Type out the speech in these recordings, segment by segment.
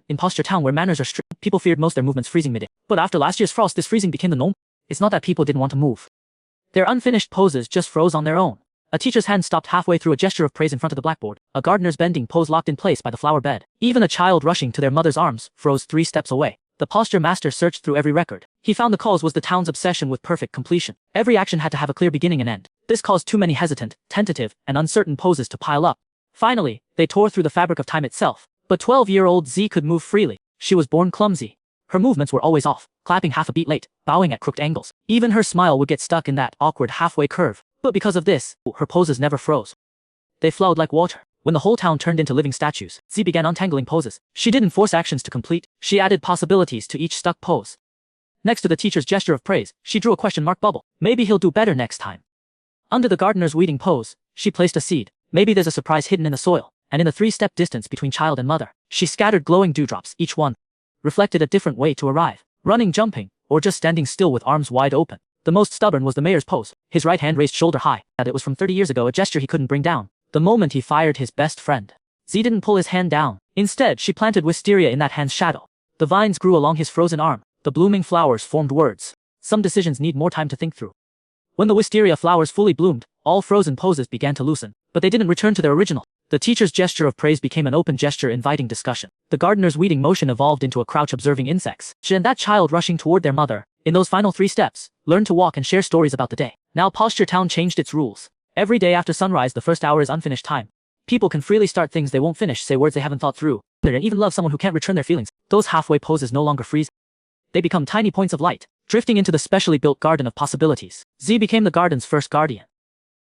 In Posture Town where manners are strict, people feared most their movements freezing mid-air. But after last year's frost, this freezing became the norm. It's not that people didn't want to move. Their unfinished poses just froze on their own. A teacher's hand stopped halfway through a gesture of praise in front of the blackboard. A gardener's bending pose locked in place by the flower bed. Even a child rushing to their mother's arms froze 3 steps away. The posture master searched through every record. He found the cause was the town's obsession with perfect completion. Every action had to have a clear beginning and end. This caused too many hesitant, tentative, and uncertain poses to pile up. Finally, they tore through the fabric of time itself. But 12-year-old Z could move freely. She was born clumsy. Her movements were always off, clapping half a beat late, bowing at crooked angles. Even her smile would get stuck in that awkward halfway curve. But because of this, her poses never froze. They flowed like water. When the whole town turned into living statues, Z began untangling poses. She didn't force actions to complete, she added possibilities to each stuck pose. Next to the teacher's gesture of praise, she drew a question mark bubble. Maybe he'll do better next time. Under the gardener's weeding pose, she placed a seed. Maybe there's a surprise hidden in the soil. And in the 3-step distance between child and mother, she scattered glowing dewdrops, each one reflected a different way to arrive. Running, jumping, or just standing still with arms wide open. The most stubborn was the mayor's pose, his right hand raised shoulder high. That it was from 30 years ago, a gesture he couldn't bring down. The moment he fired his best friend. Z didn't pull his hand down. Instead, she planted wisteria in that hand's shadow. The vines grew along his frozen arm. The blooming flowers formed words. Some decisions need more time to think through. When the wisteria flowers fully bloomed, all frozen poses began to loosen. But they didn't return to their original. The teacher's gesture of praise became an open gesture inviting discussion. The gardener's weeding motion evolved into a crouch observing insects. She and that child rushing toward their mother, in those final 3 steps, learned to walk and share stories about the day. Now Posture Town changed its rules. Every day after sunrise, the first hour is unfinished time. People can freely start things they won't finish, say words they haven't thought through, and even love someone who can't return their feelings. Those halfway poses no longer freeze. They become tiny points of light, drifting into the specially built garden of possibilities. Z became the garden's first guardian.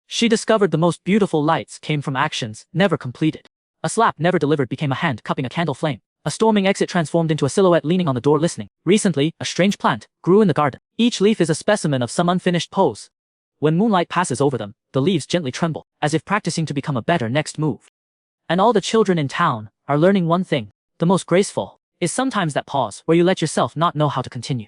She discovered the most beautiful lights came from actions never completed. A slap never delivered became a hand cupping a candle flame. A storming exit transformed into a silhouette leaning on the door listening. Recently, a strange plant grew in the garden. Each leaf is a specimen of some unfinished pose. When moonlight passes over them, the leaves gently tremble, as if practicing to become a better next move. And all the children in town are learning one thing. The most graceful is sometimes that pause where you let yourself not know how to continue.